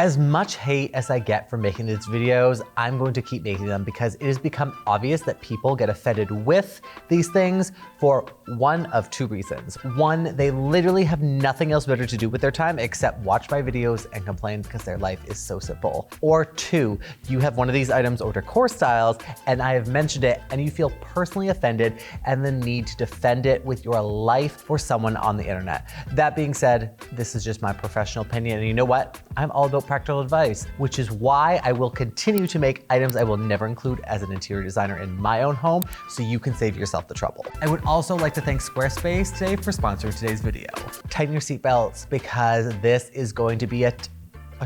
As much hate as I get for making these videos, I'm going to keep making them because it has become obvious that people get offended with these things for one of two reasons. One, they literally have nothing else better to do with their time except watch my videos and complain because their life is so simple. Or two, you have one of these items or decor styles and I have mentioned it and you feel personally offended and the need to defend it with your life for someone on the internet. That being said, this is just my professional opinion, and you know what? I'm all about practical advice, which is why I will continue to make items I will never include as an interior designer in my own home, so you can save yourself the trouble. I would also like to thank Squarespace today for sponsoring today's video. Tighten your seatbelts because this is going to be a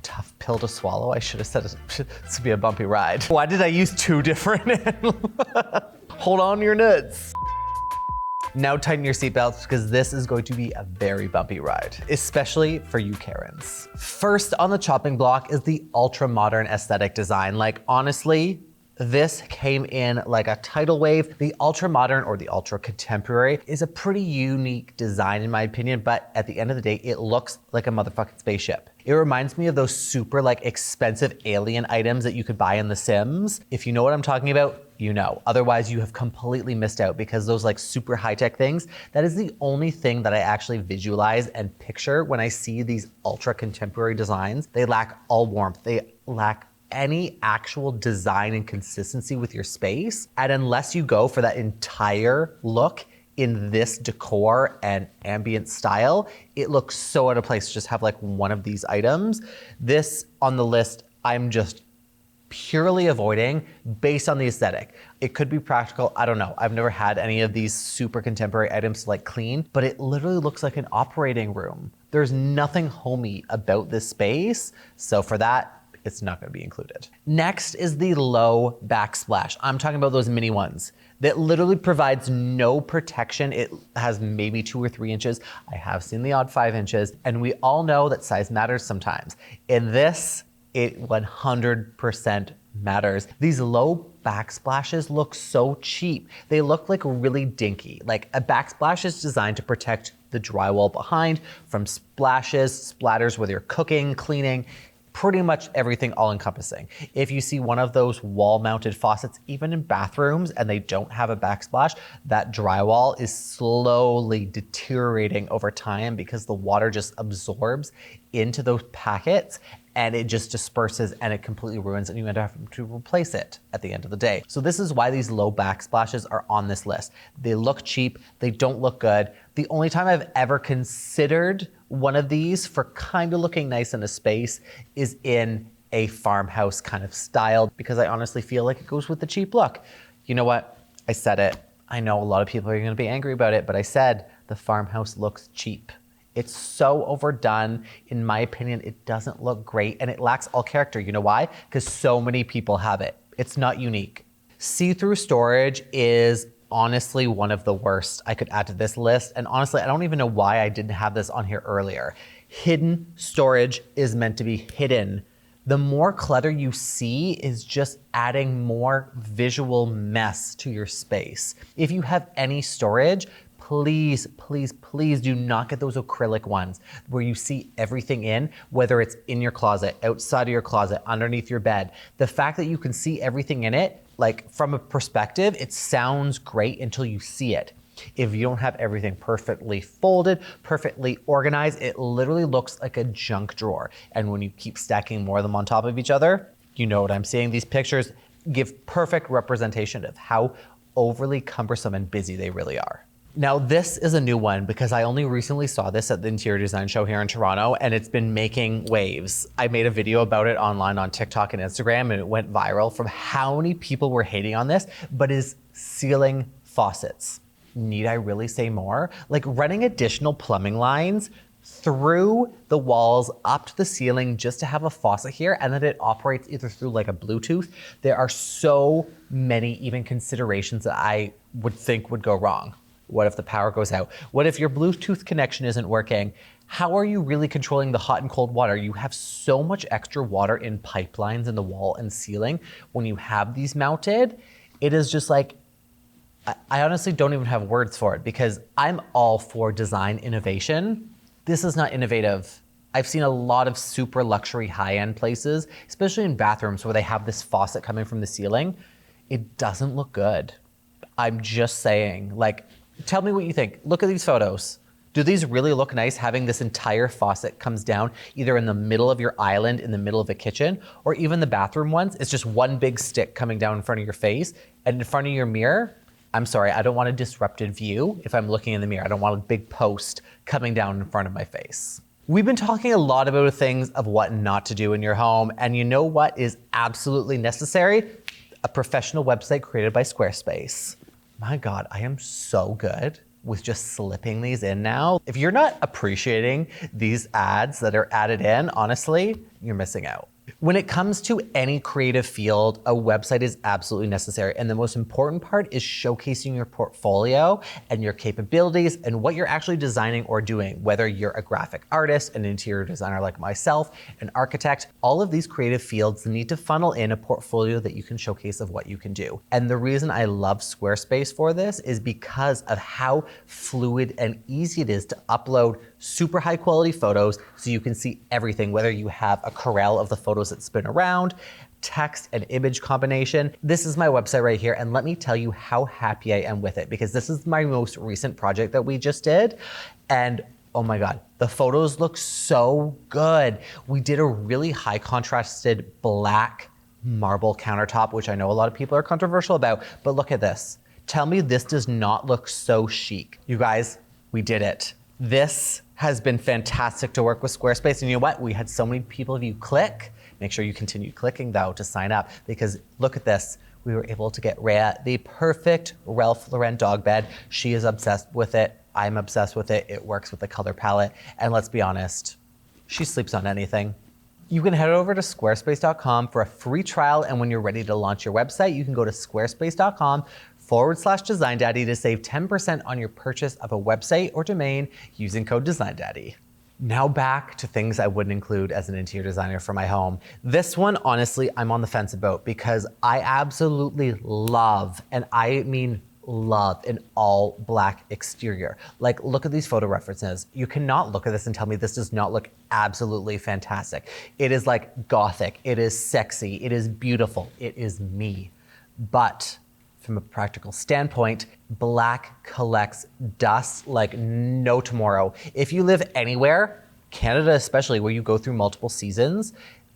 tough pill to swallow. I should have said it's to be a bumpy ride. Why did I use two different? Hold on to your nuts. Now tighten your seatbelts because this is going to be a very bumpy ride, especially for you Karens. First on the chopping block is the ultra modern aesthetic design. Like honestly, this came in like a tidal wave. The ultra modern or the ultra contemporary is a pretty unique design in my opinion, but at the end of the day, it looks like a motherfucking spaceship. It reminds me of those super like expensive alien items that you could buy in The Sims. If you know what I'm talking about, you know. Otherwise you have completely missed out because those like super high-tech things, that is the only thing that I actually visualize and picture when I see these ultra contemporary designs. They lack all warmth. They lack any actual design and consistency with your space. And unless you go for that entire look in this decor and ambient style, it looks so out of place to just have like one of these items. This on the list, I'm just purely avoiding based on the aesthetic. It could be practical, I don't know. I've never had any of these super contemporary items to like clean, but it literally looks like an operating room. There's nothing homey about this space. So for that, it's not gonna be included. Next is the low backsplash. I'm talking about those mini ones that literally provides no protection. It has maybe 2 or 3 inches. I have seen the odd 5 inches, and we all know that size matters sometimes. In this, it 100% matters. These low backsplashes look so cheap. They look like really dinky. Like a backsplash is designed to protect the drywall behind from splashes, splatters, whether you're cooking, cleaning, pretty much everything all encompassing. If you see one of those wall mounted faucets, even in bathrooms, and they don't have a backsplash, that drywall is slowly deteriorating over time because the water just absorbs into those packets and it just disperses and it completely ruins and you end up having to replace it at the end of the day. So this is why these low backsplashes are on this list. They look cheap, they don't look good. The only time I've ever considered one of these for kind of looking nice in a space is in a farmhouse kind of style because I honestly feel like it goes with the cheap look. You know what? I said it. I know a lot of people are gonna be angry about it, but I said the farmhouse looks cheap. It's so overdone. In my opinion, it doesn't look great and it lacks all character. You know why? Because so many people have it. It's not unique. See-through storage is honestly one of the worst I could add to this list. And honestly, I don't even know why I didn't have this on here earlier. Hidden storage is meant to be hidden. The more clutter you see is just adding more visual mess to your space. If you have any storage, please, please, please do not get those acrylic ones where you see everything in, whether it's in your closet, outside of your closet, underneath your bed. The fact that you can see everything in it, like from a perspective, it sounds great until you see it. If you don't have everything perfectly folded, perfectly organized, it literally looks like a junk drawer. And when you keep stacking more of them on top of each other, you know what I'm saying? These pictures give perfect representation of how overly cumbersome and busy they really are. Now this is a new one because I only recently saw this at the interior design show here in Toronto and it's been making waves. I made a video about it online on TikTok and Instagram and it went viral from how many people were hating on this, but is ceiling faucets. Need I really say more? Like running additional plumbing lines through the walls up to the ceiling just to have a faucet here and then it operates either through like a Bluetooth. There are so many even considerations that I would think would go wrong. What if the power goes out? What if your Bluetooth connection isn't working? How are you really controlling the hot and cold water? You have so much extra water in pipelines in the wall and ceiling when you have these mounted. It is just like, I honestly don't even have words for it because I'm all for design innovation. This is not innovative. I've seen a lot of super luxury high-end places, especially in bathrooms where they have this faucet coming from the ceiling. It doesn't look good. I'm just saying, like, tell me what you think. Look at these photos. Do these really look nice having this entire faucet comes down either in the middle of your island, in the middle of a kitchen, or even the bathroom ones? It's just one big stick coming down in front of your face and in front of your mirror. I'm sorry, I don't want a disrupted view if I'm looking in the mirror. I don't want a big post coming down in front of my face. We've been talking a lot about things of what not to do in your home, and you know what is absolutely necessary? A professional website created by Squarespace. My God, I am so good with just slipping these in now. If you're not appreciating these ads that are added in, honestly, you're missing out. When it comes to any creative field, a website is absolutely necessary. And the most important part is showcasing your portfolio and your capabilities and what you're actually designing or doing, whether you're a graphic artist, an interior designer like myself, an architect. All of these creative fields need to funnel in a portfolio that you can showcase of what you can do. And the reason I love Squarespace for this is because of how fluid and easy it is to upload super high quality photos so you can see everything, whether you have a corral of the photos that spin around, text and image combination. This is my website right here, and let me tell you how happy I am with it, because this is my most recent project that we just did, and oh my God, the photos look so good. We did a really high contrasted black marble countertop, which I know a lot of people are controversial about, but look at this. Tell me this does not look so chic. You guys, we did it. This has been fantastic to work with Squarespace. And you know what? We had so many people of you click. Make sure you continue clicking though to sign up, because look at this. We were able to get Rhea the perfect Ralph Lauren dog bed. She is obsessed with it. I'm obsessed with it. It works with the color palette. And let's be honest, she sleeps on anything. You can head over to squarespace.com for a free trial. And when you're ready to launch your website, you can go to squarespace.com/Design Daddy to save 10% on your purchase of a website or domain using code Design Daddy. Now back to things I wouldn't include as an interior designer for my home. This one, honestly, I'm on the fence about, because I absolutely love, and I mean love, an all black exterior. Like, look at these photo references. You cannot look at this and tell me this does not look absolutely fantastic. It is like gothic, it is sexy, it is beautiful, it is me. But from a practical standpoint, black collects dust like no tomorrow. If you live anywhere, Canada especially, where you go through multiple seasons,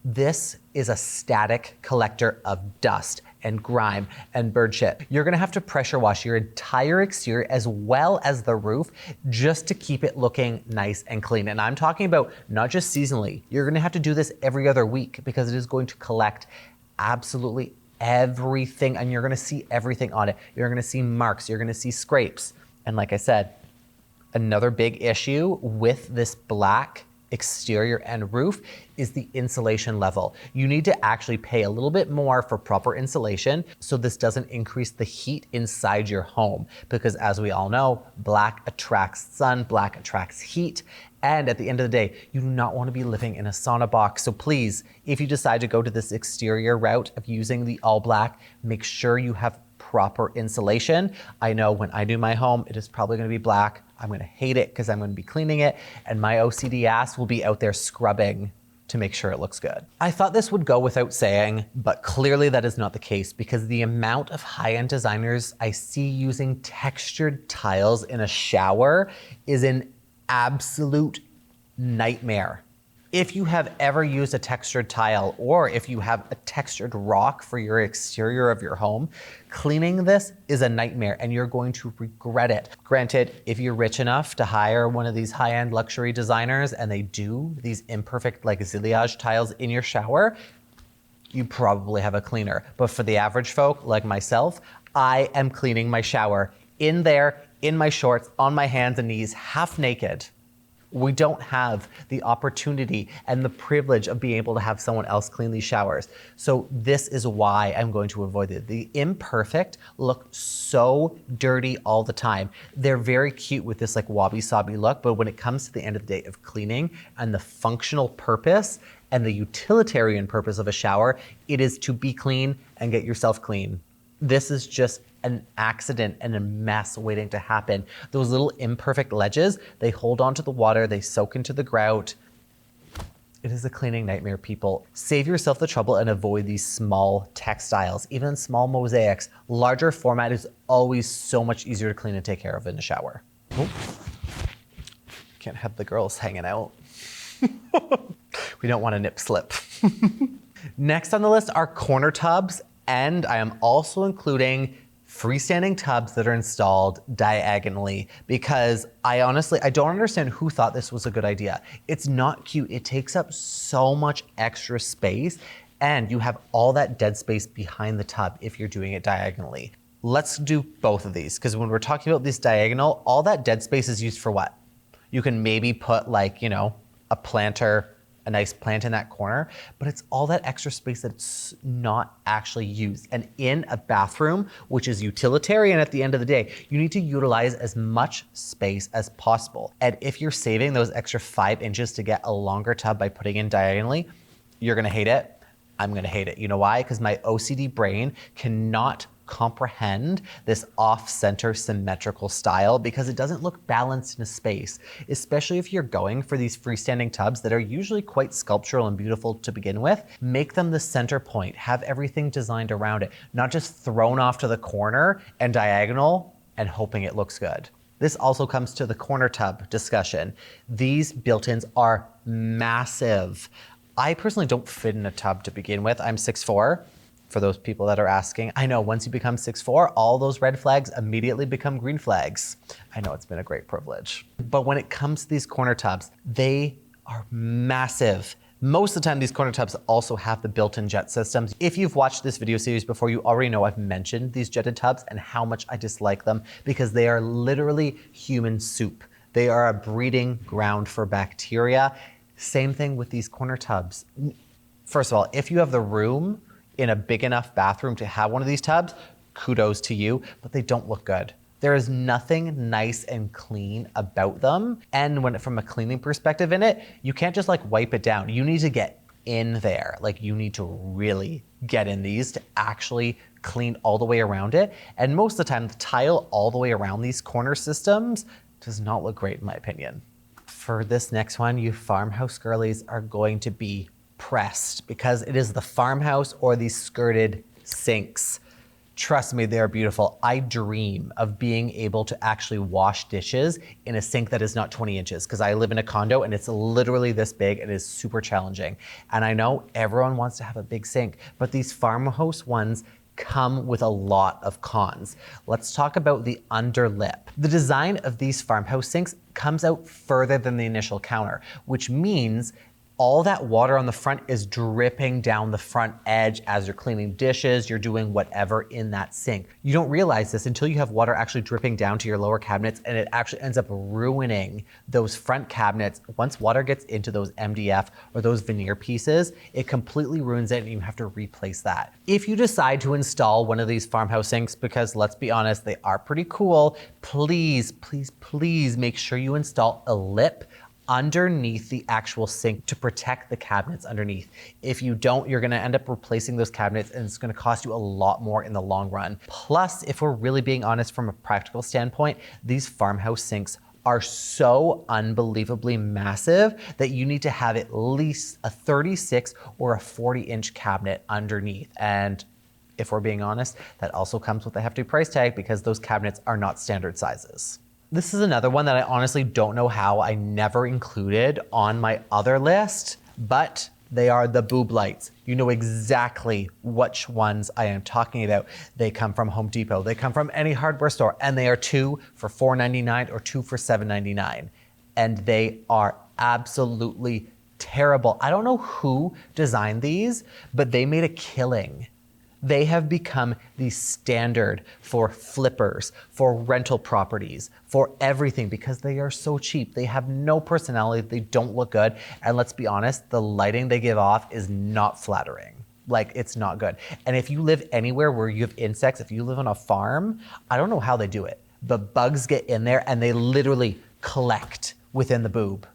this is a static collector of dust and grime and bird shit. You're gonna have to pressure wash your entire exterior as well as the roof just to keep it looking nice and clean. And I'm talking about not just seasonally. You're gonna have to do this every other week, because it is going to collect absolutely everything, and you're gonna see everything on it. You're gonna see marks, you're gonna see scrapes. And like I said, another big issue with this black exterior and roof is the insulation level. You need to actually pay a little bit more for proper insulation so this doesn't increase the heat inside your home, because as we all know, black attracts sun, black attracts heat. And at the end of the day, you do not want to be living in a sauna box. So please, if you decide to go to this exterior route of using the all black, make sure you have proper insulation. I know when I do my home, it is probably going to be black. I'm going to hate it because I'm going to be cleaning it, and my OCD ass will be out there scrubbing to make sure it looks good. I thought this would go without saying, but clearly that is not the case, because the amount of high-end designers I see using textured tiles in a shower is an absolute nightmare. If you have ever used a textured tile, or if you have a textured rock for your exterior of your home, cleaning this is a nightmare and you're going to regret it. Granted, if you're rich enough to hire one of these high-end luxury designers and they do these imperfect like zilliage tiles in your shower, you probably have a cleaner. But for the average folk like myself, I am cleaning my shower in there, in my shorts, on my hands and knees, half naked. We don't have the opportunity and the privilege of being able to have someone else clean these showers. So this is why I'm going to avoid it. The imperfect look so dirty all the time. They're very cute with this like wabi-sabi look, but when it comes to the end of the day of cleaning and the functional purpose and the utilitarian purpose of a shower, it is to be clean and get yourself clean. This is just an accident and a mess waiting to happen. Those little imperfect ledges, they hold onto the water, they soak into the grout. It is a cleaning nightmare, people. Save yourself the trouble and avoid these small textiles, even small mosaics. Larger format is always so much easier to clean and take care of in the shower. Oh. Can't have the girls hanging out. We don't want a nip slip. Next on the list are corner tubs, and I am also including freestanding tubs that are installed diagonally because I don't understand who thought this was a good idea. It's not cute. It takes up so much extra space and you have all that dead space behind the tub if you're doing it diagonally. Let's do both of these because when we're talking about this diagonal, all that dead space is used for what? You can maybe put like, a planter, a nice plant in that corner, but it's all that extra space that's not actually used. And in a bathroom, which is utilitarian at the end of the day, you need to utilize as much space as possible. And if you're saving those extra 5 inches to get a longer tub by putting in diagonally, you're gonna hate it. I'm gonna hate it. You know why? Because my OCD brain cannot comprehend this off-center symmetrical style because it doesn't look balanced in a space, especially if you're going for these freestanding tubs that are usually quite sculptural and beautiful to begin with. Make them the center point, have everything designed around it, not just thrown off to the corner and diagonal and hoping it looks good. This also comes to the corner tub discussion. These built-ins are massive. I personally don't fit in a tub to begin with. I'm 6'4". For those people that are asking. I know once you become 6'4", all those red flags immediately become green flags. I know it's been a great privilege. But when it comes to these corner tubs, they are massive. Most of the time, these corner tubs also have the built-in jet systems. If you've watched this video series before, you already know I've mentioned these jetted tubs and how much I dislike them because they are literally human soup. They are a breeding ground for bacteria. Same thing with these corner tubs. First of all, if you have the room in a big enough bathroom to have one of these tubs, kudos to you, but they don't look good. There is nothing nice and clean about them. And from a cleaning perspective in it, you can't just like wipe it down. You need to get in there. Like you need to really get in these to actually clean all the way around it. And most of the time, the tile all the way around these corner systems does not look great in my opinion. For this next one, you farmhouse girlies are going to be pressed because it is the farmhouse or these skirted sinks. Trust me, they are beautiful. I dream of being able to actually wash dishes in a sink that is not 20 inches because I live in a condo and it's literally this big and it is super challenging. And I know everyone wants to have a big sink, but these farmhouse ones come with a lot of cons. Let's talk about the underlip. The design of these farmhouse sinks comes out further than the initial counter, which means all that water on the front is dripping down the front edge as you're cleaning dishes, you're doing whatever in that sink. You don't realize this until you have water actually dripping down to your lower cabinets and it actually ends up ruining those front cabinets. Once water gets into those MDF or those veneer pieces, it completely ruins it and you have to replace that. If you decide to install one of these farmhouse sinks, because let's be honest, they are pretty cool, please, please, please make sure you install a lip underneath the actual sink to protect the cabinets underneath. If you don't, you're gonna end up replacing those cabinets and it's gonna cost you a lot more in the long run. Plus, if we're really being honest from a practical standpoint, these farmhouse sinks are so unbelievably massive that you need to have at least a 36 or a 40-inch cabinet underneath. And if we're being honest, that also comes with a hefty price tag because those cabinets are not standard sizes. This is another one that I honestly don't know how I never included on my other list, but they are the Boob Lights. You know exactly which ones I am talking about. They come from Home Depot. They come from any hardware store, and they are 2 for $4.99 or 2 for $7.99. And they are absolutely terrible. I don't know who designed these, but they made a killing. They have become the standard for flippers, for rental properties, for everything because they are so cheap. They have no personality, they don't look good, and let's be honest, the lighting they give off is not flattering. Like, it's not good. And if you live anywhere where you have insects, if you live on a farm, I don't know how they do it, but bugs get in there and they literally collect within the boob.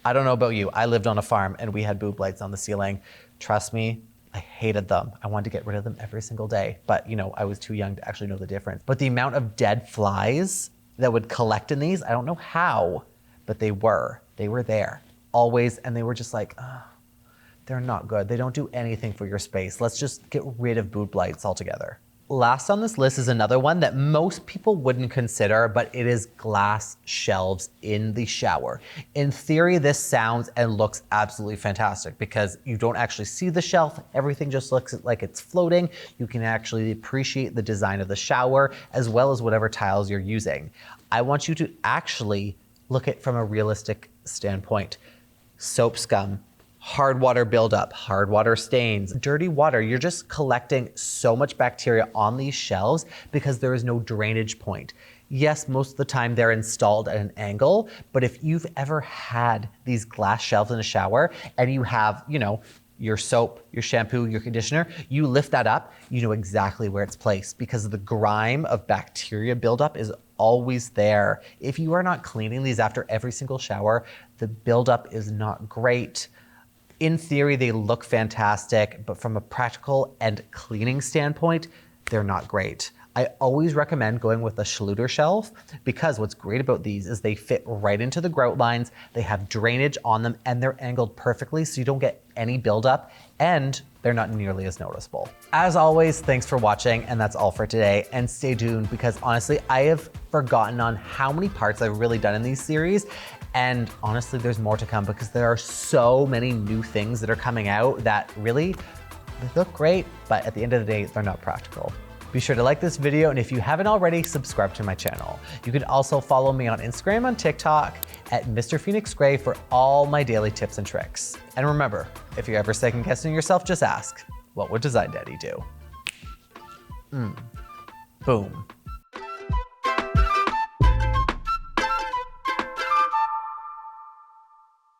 I don't know about you, I lived on a farm and we had boob lights on the ceiling. Trust me, I hated them. I wanted to get rid of them every single day, but I was too young to actually know the difference. But the amount of dead flies that would collect in these, I don't know how, but they were there always. And they were just like, oh, they're not good. They don't do anything for your space. Let's just get rid of Boob Lights altogether. Last on this list is another one that most people wouldn't consider, but it is glass shelves in the shower. In theory, this sounds and looks absolutely fantastic because you don't actually see the shelf. Everything just looks like it's floating. You can actually appreciate the design of the shower as well as whatever tiles you're using. I want you to actually look at it from a realistic standpoint. Soap scum, hard water buildup, hard water stains, dirty water. You're just collecting so much bacteria on these shelves because there is no drainage point. Yes, most of the time they're installed at an angle, but if you've ever had these glass shelves in a shower and you have, your soap, your shampoo, your conditioner, you lift that up, you know exactly where it's placed because the grime of bacteria buildup is always there. If you are not cleaning these after every single shower, the buildup is not great. In theory, they look fantastic, but from a practical and cleaning standpoint, they're not great. I always recommend going with a Schluter shelf because what's great about these is they fit right into the grout lines, they have drainage on them, and they're angled perfectly so you don't get any buildup, and they're not nearly as noticeable. As always, thanks for watching, and that's all for today. And stay tuned because honestly, I have forgotten on how many parts I've really done in these series. And honestly, there's more to come because there are so many new things that are coming out that really, they look great, but at the end of the day, they're not practical. Be sure to like this video, and if you haven't already, subscribe to my channel. You can also follow me on Instagram and TikTok at Mr. Phoenix Gray for all my daily tips and tricks. And remember, if you're ever second guessing yourself, just ask, what would Design Daddy do? Boom.